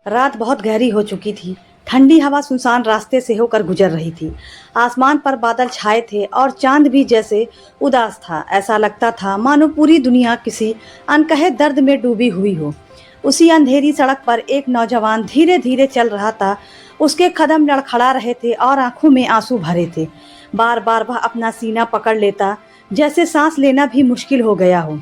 रात बहुत गहरी हो चुकी थी। ठंडी हवा सुनसान रास्ते से होकर गुजर रही थी। आसमान पर बादल छाए थे और चांद भी जैसे उदास था। ऐसा लगता था मानो पूरी दुनिया किसी अनकहे दर्द में डूबी हुई हो। उसी अंधेरी सड़क पर एक नौजवान धीरे धीरे चल रहा था। उसके कदम लड़खड़ा रहे थे और आंखों में आंसू भरे थे। बार बार वह अपना सीना पकड़ लेता, जैसे सांस लेना भी मुश्किल हो गया हो।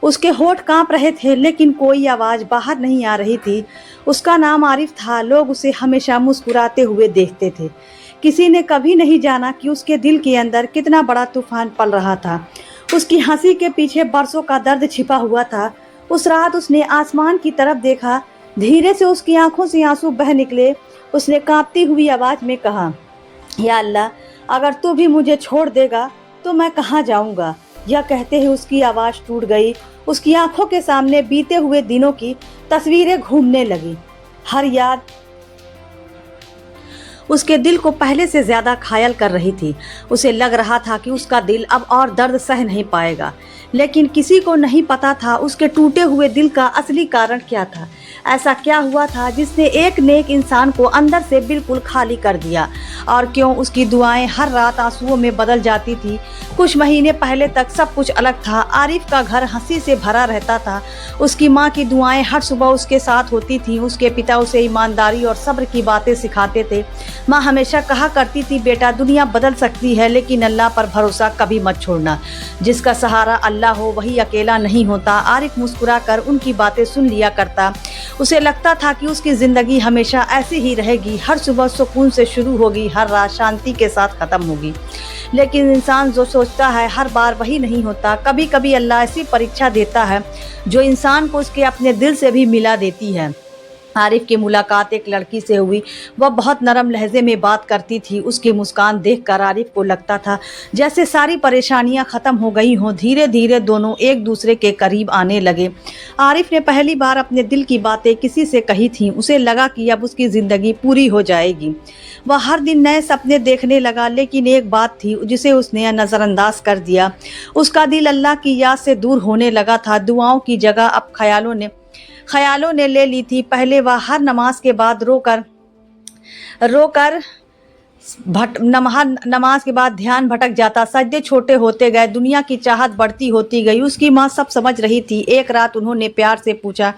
उसके होठ कांप रहे थे, लेकिन कोई आवाज़ बाहर नहीं आ रही थी। उसका नाम आरिफ था। लोग उसे हमेशा मुस्कुराते हुए देखते थे। किसी ने कभी नहीं जाना कि उसके दिल के अंदर कितना बड़ा तूफान पल रहा था। उसकी हंसी के पीछे बरसों का दर्द छिपा हुआ था। उस रात उसने आसमान की तरफ देखा। धीरे से उसकी आंखों से आंसू बह निकले। उसने कांपती हुई आवाज़ में कहा, या अल्लाह, अगर तू भी मुझे छोड़ देगा तो मैं कहाँ जाऊँगा। यह कहते ही उसकी आवाज़ टूट गई। उसकी आंखों के सामने बीते हुए दिनों की तस्वीरें घूमने लगी। हर याद उसके दिल को पहले से ज्यादा घायल कर रही थी। उसे लग रहा था कि उसका दिल अब और दर्द सह नहीं पाएगा, लेकिन किसी को नहीं पता था उसके टूटे हुए दिल का असली कारण क्या था। ऐसा क्या हुआ था जिसने एक नेक इंसान को अंदर से बिल्कुल खाली कर दिया, और क्यों उसकी दुआएं हर रात आंसुओं में बदल जाती थी। कुछ महीने पहले तक सब कुछ अलग था। आरिफ का घर हंसी से भरा रहता था। उसकी माँ की दुआएं हर सुबह उसके साथ होती थीं। उसके पिता उसे ईमानदारी और सब्र की बातें सिखाते थे। माँ हमेशा कहा करती थी, बेटा दुनिया बदल सकती है, लेकिन अल्लाह पर भरोसा कभी मत छोड़ना। जिसका सहारा अल्लाह हो वही अकेला नहीं होता। आरिफ मुस्कुरा कर उनकी बातें सुन लिया करता। उसे लगता था कि उसकी ज़िंदगी हमेशा ऐसी ही रहेगी। हर सुबह सुकून से शुरू होगी, हर रात शांति के साथ ख़त्म होगी। लेकिन इंसान जो सोचता है हर बार वही नहीं होता। कभी कभी अल्लाह ऐसी परीक्षा देता है जो इंसान को उसके अपने दिल से भी मिला देती है। आरिफ की मुलाकात एक लड़की से हुई। वह बहुत नरम लहजे में बात करती थी। उसकी मुस्कान देखकर आरिफ को लगता था जैसे सारी परेशानियां ख़त्म हो गई हों। धीरे धीरे दोनों एक दूसरे के करीब आने लगे। आरिफ ने पहली बार अपने दिल की बातें किसी से कही थीं। उसे लगा कि अब उसकी ज़िंदगी पूरी हो जाएगी। वह हर दिन नए सपने देखने लगा, लेकिन एक बात थी जिसे उसने नज़रअंदाज कर दिया। उसका दिल अल्लाह की याद से दूर होने लगा था। दुआओं की जगह अब ख्यालों ने ले ली थी। पहले वह हर नमाज के बाद रोकर नमाज के बाद ध्यान भटक जाता। सजदे छोटे होते गए, दुनिया की चाहत बढ़ती होती गई। उसकी माँ सब समझ रही थी। एक रात उन्होंने प्यार से पूछा,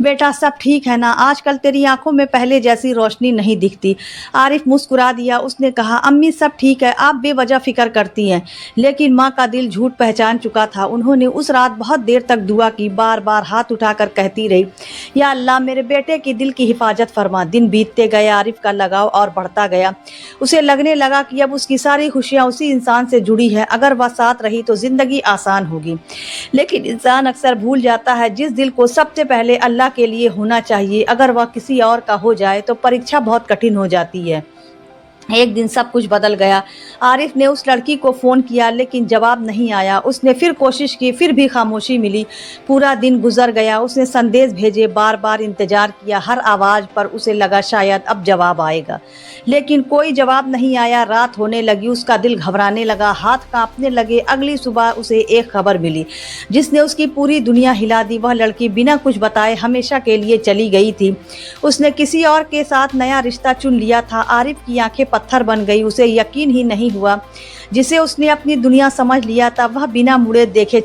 बेटा सब ठीक है ना? आजकल तेरी आंखों में पहले जैसी रोशनी नहीं दिखती। आरिफ मुस्कुरा दिया। उसने कहा, अम्मी सब ठीक है, आप बेवजह फिक्र करती हैं। लेकिन माँ का दिल झूठ पहचान चुका था। उन्होंने उस रात बहुत देर तक दुआ की। बार बार हाथ उठाकर कहती रही, या अल्लाह मेरे बेटे की दिल की हिफाजत फरमा। दिन बीतते गए। आरिफ का लगाव और बढ़ता गया। उसे लगने लगा कि अब उसकी सारी खुशियां उसी इंसान से जुड़ी है। अगर वह साथ रही तो जिंदगी आसान होगी। लेकिन इंसान अक्सर भूल जाता है जिस दिल को सबसे पहले अल्लाह के लिए होना चाहिए, अगर वह किसी और का हो जाए तो परीक्षा बहुत कठिन हो जाती है। एक दिन सब कुछ बदल गया। आरिफ ने उस लड़की को फ़ोन किया, लेकिन जवाब नहीं आया। उसने फिर कोशिश की, फिर भी खामोशी मिली। पूरा दिन गुजर गया। उसने संदेश भेजे, बार बार इंतज़ार किया। हर आवाज़ पर उसे लगा शायद अब जवाब आएगा, लेकिन कोई जवाब नहीं आया। रात होने लगी। उसका दिल घबराने लगा, हाथ कांपने लगे। अगली सुबह उसे एक खबर मिली जिसने उसकी पूरी दुनिया हिला दी। वह लड़की बिना कुछ बताए हमेशा के लिए चली गई थी। उसने किसी और के साथ नया रिश्ता चुन लिया था। आरिफ की आंखें पत्थर बन गई। उसे यकीन ही नहीं हुआ। जिसे उसने अपनी दुनिया समझ लिया था वह बिना मुड़े देखे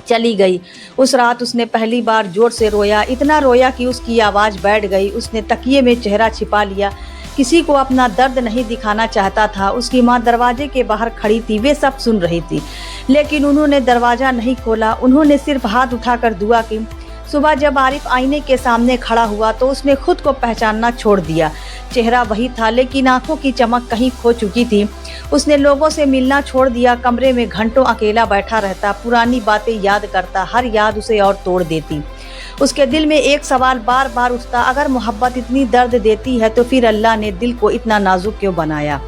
चली गई। उस रात उसने पहली बार जोर से रोया। इतना रोया कि उसकी आवाज़ बैठ गई। उसने तकिए में चेहरा छिपा लिया। किसी को अपना दर्द नहीं दिखाना चाहता था। उसकी माँ दरवाजे के बाहर खड़ी थी। वे सब सुन रही थी, लेकिन उन्होंने दरवाज़ा नहीं खोला। उन्होंने सिर्फ हाथ उठाकर दुआ की। सुबह जब आरिफ आईने के सामने खड़ा हुआ तो उसने खुद को पहचानना छोड़ दिया। चेहरा वही था, लेकिन आंखों की चमक कहीं खो चुकी थी। उसने लोगों से मिलना छोड़ दिया। कमरे में घंटों अकेला बैठा रहता, पुरानी बातें याद करता। हर याद उसे और तोड़ देती। उसके दिल में एक सवाल बार बार उठता, अगर मोहब्बत इतनी दर्द देती है तो फिर अल्लाह ने दिल को इतना नाजुक क्यों बनाया?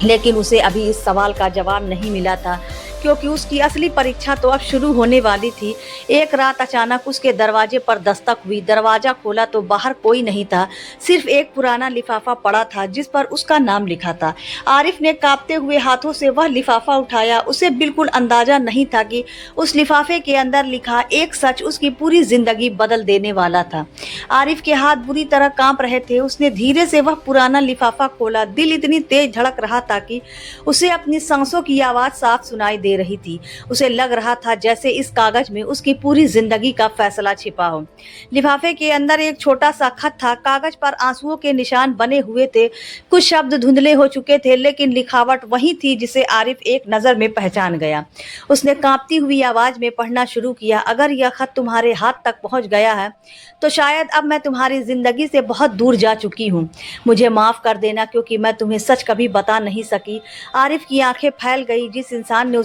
लेकिन उसे अभी इस सवाल का जवाब नहीं मिला था। क्योंकि उसकी असली परीक्षा तो अब शुरू होने वाली थी। एक रात अचानक उसके दरवाजे पर दस्तक हुई। दरवाजा खोला तो बाहर कोई नहीं था, सिर्फ एक पुराना लिफाफा पड़ा था जिस पर उसका नाम लिखा था। आरिफ ने कांपते हुए हाथों से वह लिफाफा उठाया। उसे बिल्कुल अंदाजा नहीं था कि उस लिफाफे के अंदर लिखा एक सच उसकी पूरी जिंदगी बदल देने वाला था। आरिफ के हाथ बुरी तरह कांप रहे थे। उसने धीरे से वह पुराना लिफाफा खोला। दिल इतनी तेज धड़क रहा था कि उसे अपनी सांसों की आवाज साफ सुनाई दे रही थी। उसे लग रहा था जैसे इस कागज में उसकी पूरी जिंदगी का फैसला छिपा हो। लिफाफे के अंदर एक छोटा सा खत था। कागज पर आंसुओं के निशान बने हुए थे। कुछ शब्द धुंधले हो चुके थे, लेकिन लिखावट वही थी जिसे आरिफ एक नजर में पहचान गया। उसने कांपती हुई आवाज में पढ़ना शुरू किया। अगर यह खत तुम्हारे हाथ तक पहुंच गया है तो शायद अब मैं तुम्हारी जिंदगी से बहुत दूर जा चुकी हूँ। मुझे माफ कर देना क्योंकि मैं तुम्हें सच कभी बता नहीं सकी। आरिफ की आंखें फैल गई। जिस इंसान ने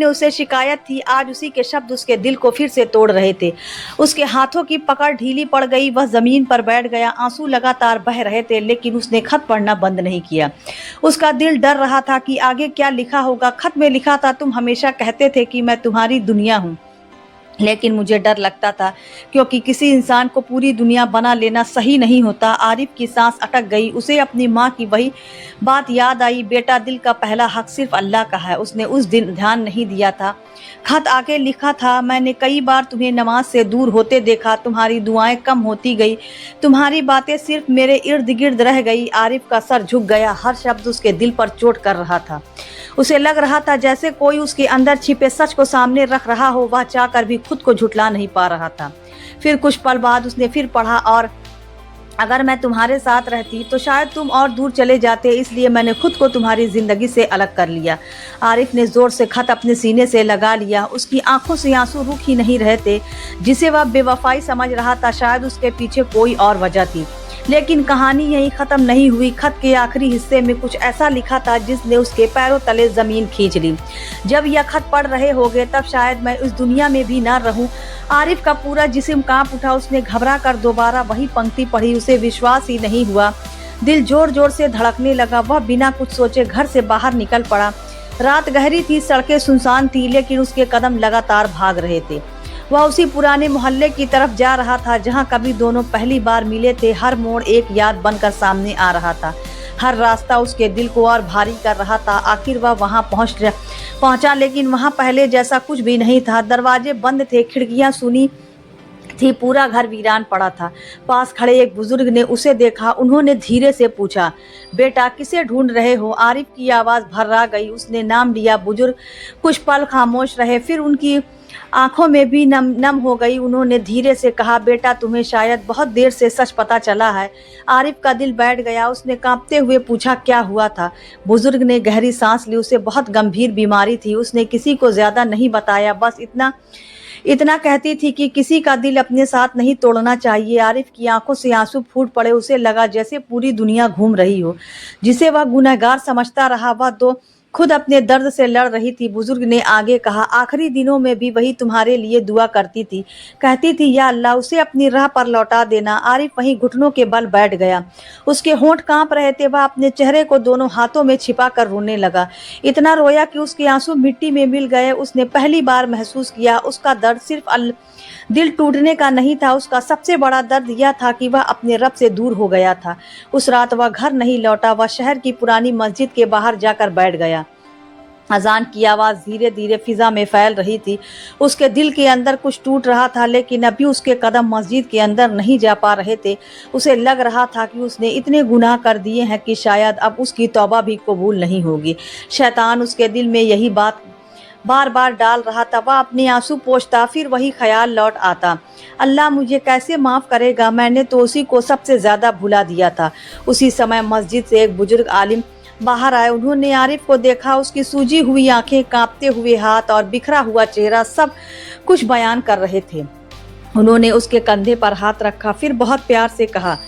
उसे शिकायत थी, आज उसी के शब्द उसके दिल को फिर से तोड़ रहे थे। उसके हाथों की पकड़ ढीली पड़ गई। वह जमीन पर बैठ गया। आंसू लगातार बह रहे थे, लेकिन उसने खत पढ़ना बंद नहीं किया। उसका दिल डर रहा था कि आगे क्या लिखा होगा। खत में लिखा था, तुम हमेशा कहते थे कि मैं तुम्हारी दुनिया हूँ, लेकिन मुझे डर लगता था क्योंकि किसी इंसान को पूरी दुनिया बना लेना सही नहीं होता। आरिफ की सांस अटक गई। उसे अपनी माँ की वही बात याद आई, बेटा, दिल का पहला हक सिर्फ अल्लाह का है। उसने उस दिन ध्यान नहीं दिया था। खत आगे लिखा था, मैंने कई बार तुम्हें नमाज से दूर होते देखा। तुम्हारी दुआएं कम होती गई। तुम्हारी बातें सिर्फ मेरे इर्द गिर्द रह गई। आरिफ का सर झुक गया। हर शब्द उसके दिल पर चोट कर रहा था। उसे लग रहा था जैसे कोई उसके अंदर छिपे सच को सामने रख रहा हो। वह चाहकर भी खुद को झुठला नहीं पा रहा था। फिर कुछ पल बाद उसने फिर पढ़ा, और अगर मैं तुम्हारे साथ रहती तो शायद तुम और दूर चले जाते, इसलिए मैंने खुद को तुम्हारी जिंदगी से अलग कर लिया। आरिफ ने जोर से खत अपने सीने से लगा लिया। उसकी आंखों से आंसू रुक ही नहीं रहे थे। जिसे वह बेवफाई समझ रहा था, शायद उसके पीछे कोई और वजह थी। लेकिन कहानी यहीं खत्म नहीं हुई। खत के आखिरी हिस्से में कुछ ऐसा लिखा था जिसने उसके पैरों तले जमीन खींच ली। जब यह खत पढ़ रहे होगे तब शायद मैं इस दुनिया में भी ना रहूं। आरिफ का पूरा जिस्म कांप उठा। उसने घबरा कर दोबारा वही पंक्ति पढ़ी। उसे विश्वास ही नहीं हुआ। दिल जोर जोर से धड़कने लगा। वह बिना कुछ सोचे घर से बाहर निकल पड़ा। रात गहरी थी, सड़कें सुनसान थी, लेकिन उसके कदम लगातार भाग रहे थे। वह उसी पुराने मोहल्ले की तरफ जा रहा था जहां कभी दोनों पहली बार मिले थे। हर मोड़ एक याद बनकर सामने आ रहा था। हर रास्ता उसके दिल को और भारी कर रहा था। आखिर वह वहां पहुंचा, लेकिन वहां पहले जैसा कुछ भी नहीं था। दरवाजे बंद थे, खिड़कियां सुनी थी, पूरा घर वीरान पड़ा था। पास खड़े एक बुजुर्ग ने उसे देखा। उन्होंने धीरे से पूछा, बेटा, किसे ढूंढ रहे हो? आरिफ की आवाज़ भर्रा गई। उसने नाम लिया। बुजुर्ग कुछ पल खामोश रहे, फिर उनकी आंखों में भी नम हो गई। उन्होंने धीरे से कहा, बेटा, तुम्हें शायद बहुत देर से सच पता चला है। आरिफ का दिल बैठ गया। उसने कांपते हुए पूछा, क्या हुआ था? बुजुर्ग ने गहरी सांस ली। उसे बहुत गंभीर बीमारी थी। उसने किसी को ज्यादा नहीं बताया, बस इतना कहती थी कि किसी का दिल अपने साथ नहीं तोड़ना चाहिए। आरिफ की आंखों से आंसू फूट पड़े। उसे लगा जैसे पूरी दुनिया घूम रही हो। जिसे वह गुनहगार समझता रहा, वह तो खुद अपने दर्द से लड़ रही थी। बुजुर्ग ने आगे कहा, आखिरी दिनों में भी वही तुम्हारे लिए दुआ करती थी। कहती थी, या अल्लाह, उसे अपनी राह पर लौटा देना। आरिफ वहीं घुटनों के बल बैठ गया। उसके होंठ कांप रहे थे। वह अपने चेहरे को दोनों हाथों में छिपा कर रोने लगा। इतना रोया कि उसके आंसू मिट्टी में मिल गए। उसने पहली बार महसूस किया उसका दर्द सिर्फ दिल टूटने का नहीं था। उसका सबसे बड़ा दर्द यह था कि वह अपने रब से दूर हो गया था। उस रात वह घर नहीं लौटा। वह शहर की पुरानी मस्जिद के बाहर जाकर बैठ गया। अजान की आवाज़ धीरे धीरे फिजा में फैल रही थी। उसके दिल के अंदर कुछ टूट रहा था, लेकिन अभी उसके कदम मस्जिद के अंदर नहीं जा पा रहे थे। उसे लग रहा था कि उसने इतने गुनाह कर दिए हैं कि शायद अब उसकी तौबा भी कबूल नहीं होगी। शैतान उसके दिल में यही बात बार बार डाल रहा था। वह अपने आंसू पोंछता, फिर वही ख्याल लौट आता, अल्लाह मुझे कैसे माफ़ करेगा? मैंने तो उसी को सबसे ज़्यादा भुला दिया था। उसी समय मस्जिद से एक बुजुर्ग आलिम बाहर आए। उन्होंने आरिफ को देखा। उसकी सूजी हुई आंखें, कांपते हुए हाथ और बिखरा हुआ चेहरा सब कुछ बयान कर रहे थे। उन्होंने उसके कंधे पर हाथ रखा, फिर बहुत प्यार से कहा,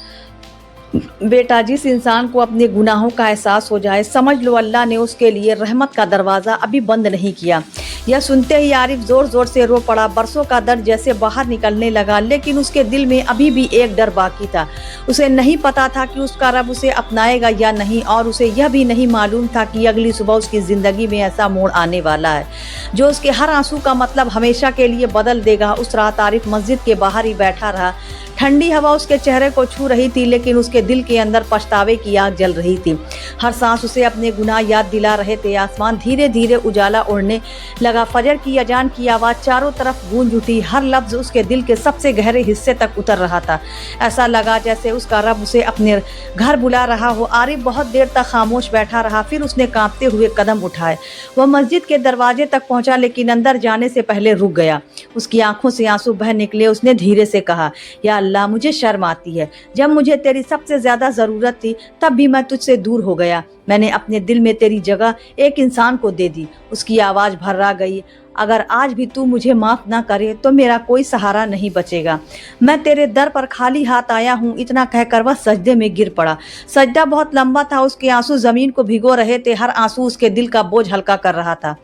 बेटा, जिस इंसान को अपने गुनाहों का एहसास हो जाए, समझ लो अल्लाह ने उसके लिए रहमत का दरवाज़ा अभी बंद नहीं किया। यह सुनते ही आरिफ जोर जोर से रो पड़ा। बरसों का दर्द जैसे बाहर निकलने लगा, लेकिन उसके दिल में अभी भी एक डर बाकी था। उसे नहीं पता था कि उसका रब उसे अपनाएगा या नहीं, और उसे यह भी नहीं मालूम था कि अगली सुबह उसकी जिंदगी में ऐसा मोड़ आने वाला है जो उसके हर आंसू का मतलब हमेशा के लिए बदल देगा। उस रात आरिफ मस्जिद के बाहर ही बैठा रहा। ठंडी हवा उसके चेहरे को छू रही थी, लेकिन उसके दिल के अंदर पछतावे की आग जल रही थी। हर सांस उसे अपने गुनाह याद दिला रहे थे। आसमान धीरे धीरे उजाला ओढ़ने लगा। फजर की अजान की आवाज़ चारों तरफ गूंज उठी। हर लफ्ज़ उसके दिल के सबसे गहरे हिस्से तक उतर रहा था। ऐसा लगा जैसे उसका रब उसे अपने घर बुला रहा हो। आरिफ बहुत देर तक खामोश बैठा रहा, फिर उसने कांपते हुए कदम उठाए। वह मस्जिद के दरवाजे तक पहुंचा, लेकिन अंदर जाने से पहले रुक गया। उसकी आंखों से आंसू बह निकले। उसने धीरे से कहा, या अल्लाह, मुझे शर्म आती है। जब मुझे तेरी सबसे ज्यादा जरूरत थी तब भी मैं तुझसे दूर हो गया। मैंने अपने दिल में तेरी जगह एक इंसान को दे दी। उसकी आवाज भर्रा गई। अगर आज भी तू मुझे माफ ना करे तो मेरा कोई सहारा नहीं बचेगा। मैं तेरे दर पर खाली हाथ आया हूँ। इतना कहकर वह सजदे में गिर पड़ा। सजदा बहुत लंबा था। उसके आंसू जमीन को भिगो रहे थे। हर आंसू उसके दिल का बोझ हल्का कर रहा था।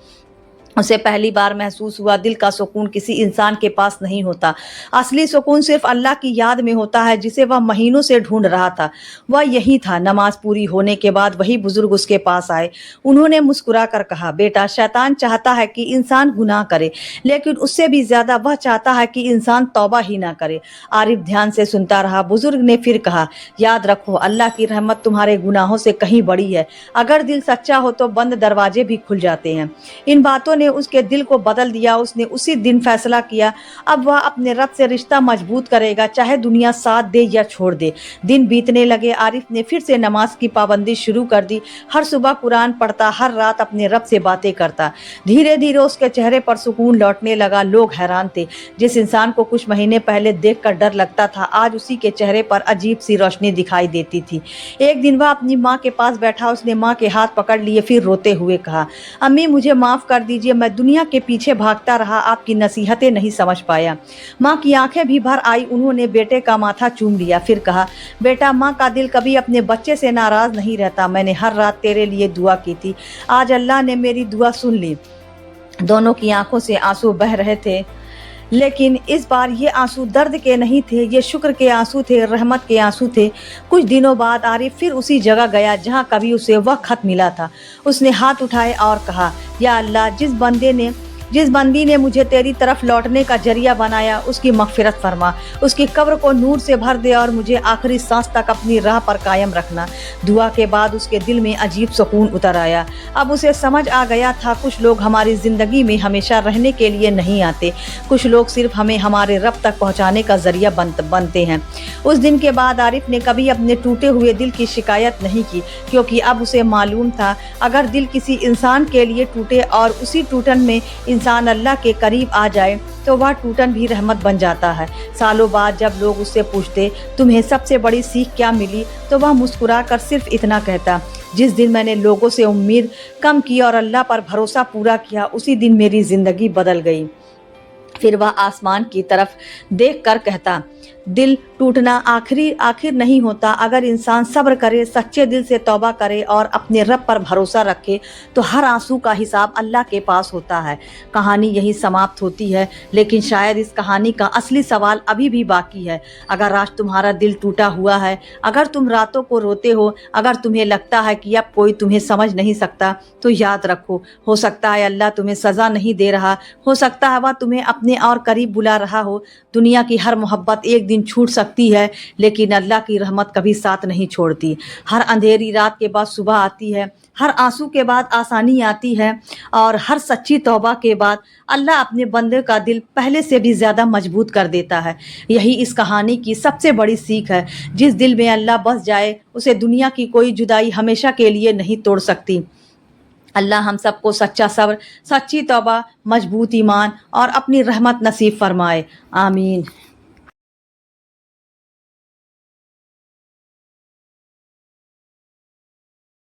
उसे पहली बार महसूस हुआ दिल का सुकून किसी इंसान के पास नहीं होता। असली सुकून सिर्फ अल्लाह की याद में होता है, जिसे वह महीनों से ढूंढ रहा था। वह यही था। नमाज पूरी होने के बाद वही बुजुर्ग उसके पास आए। उन्होंने मुस्कुरा कर कहा, बेटा, शैतान चाहता है कि इंसान गुनाह करे, लेकिन उससे भी ज्यादा वह चाहता है कि इंसान तौबा ही ना करे। आरिफ ध्यान से सुनता रहा। बुजुर्ग ने फिर कहा, याद रखो, अल्लाह की रहमत तुम्हारे गुनाहों से कहीं बड़ी है। अगर दिल सच्चा हो तो बंद दरवाजे भी खुल जाते हैं। इन बातों ने उसके दिल को बदल दिया। उसने उसी दिन फैसला किया, अब वह अपने रब से रिश्ता मजबूत करेगा, चाहे दुनिया साथ दे या छोड़ दे। दिन बीतने लगे। आरिफ ने फिर से नमाज की पाबंदी शुरू कर दी। हर सुबह कुरान पढ़ता, हर रात अपने रब से बातें करता। धीरे धीरे उसके चेहरे पर सुकून लौटने लगा। लोग हैरान थे। जिस इंसान को कुछ महीने पहले देखकर डर लगता था, आज उसी के चेहरे पर अजीब सी रोशनी दिखाई देती थी। एक दिन वह अपनी माँ के पास बैठा। उसने माँ के हाथ पकड़ लिए, फिर रोते हुए कहा, अम्मी, मुझे माफ कर दीजिए। मैं दुनिया के पीछे भागता रहा, आपकी नसीहतें नहीं समझ पाया। माँ की आंखें भी भर आई। उन्होंने बेटे का माथा चूम लिया, फिर कहा, बेटा, माँ का दिल कभी अपने बच्चे से नाराज नहीं रहता। मैंने हर रात तेरे लिए दुआ की थी। आज अल्लाह ने मेरी दुआ सुन ली। दोनों की आंखों से आंसू बह रहे थे, लेकिन इस बार ये आंसू दर्द के नहीं थे, ये शुक्र के आंसू थे, रहमत के आंसू थे। कुछ दिनों बाद आरिफ फिर उसी जगह गया जहाँ कभी उसे वह खत मिला था। उसने हाथ उठाए और कहा, या अल्लाह, जिस बंदी ने मुझे तेरी तरफ लौटने का जरिया बनाया, उसकी मगफिरत फरमा। उसकी कब्र को नूर से भर दे और मुझे आखिरी सांस तक अपनी राह पर कायम रखना। दुआ के बाद उसके दिल में अजीब सुकून उतर आया। अब उसे समझ आ गया था, कुछ लोग हमारी ज़िंदगी में हमेशा रहने के लिए नहीं आते, कुछ लोग सिर्फ हमें हमारे रब तक पहुँचाने का जरिया बनते हैं। उस दिन के बाद आरिफ ने कभी अपने टूटे हुए दिल की शिकायत नहीं की, क्योंकि अब उसे मालूम था, अगर दिल किसी इंसान के लिए टूटे और उसी टूटन में इंसान अल्लाह के करीब आ जाए तो वह टूटन भी रहमत बन जाता है। सालों बाद जब लोग उससे पूछते, तुम्हें सबसे बड़ी सीख क्या मिली, तो वह मुस्कुरा कर सिर्फ इतना कहता, जिस दिन मैंने लोगों से उम्मीद कम की और अल्लाह पर भरोसा पूरा किया, उसी दिन मेरी ज़िंदगी बदल गई। फिर वह आसमान की तरफ देख कर कहता, दिल टूटना आखिर नहीं होता। अगर इंसान सब्र करे, सच्चे दिल से तौबा करे और अपने रब पर भरोसा रखे, तो हर आंसू का हिसाब अल्लाह के पास होता है। कहानी यही समाप्त होती है, लेकिन शायद इस कहानी का असली सवाल अभी भी बाकी है। अगर आज तुम्हारा दिल टूटा हुआ है, अगर तुम रातों को रोते हो, अगर तुम्हें लगता है कि अब कोई तुम्हें समझ नहीं सकता, तो याद रखो, हो सकता है अल्लाह तुम्हें सज़ा नहीं दे रहा, हो सकता है वह तुम्हें अपने और करीब बुला रहा हो। दुनिया की हर मोहब्बत एक दिन छूट सकती है, लेकिन अल्लाह की रहमत कभी साथ नहीं छोड़ती। हर अंधेरी रात के बाद सुबह आती है, हर आंसू के बाद आसानी आती है, और हर सच्ची तौबा के बाद अल्लाह अपने बंदे का दिल पहले से भी ज़्यादा मजबूत कर देता है। यही इस कहानी की सबसे बड़ी सीख है। जिस दिल में अल्लाह बस जाए, उसे दुनिया की कोई जुदाई हमेशा के लिए नहीं तोड़ सकती। अल्लाह हम सबको सच्चा सब्र, सच्ची तौबा, मजबूत ईमान और अपनी रहमत नसीब फरमाए। आमीन।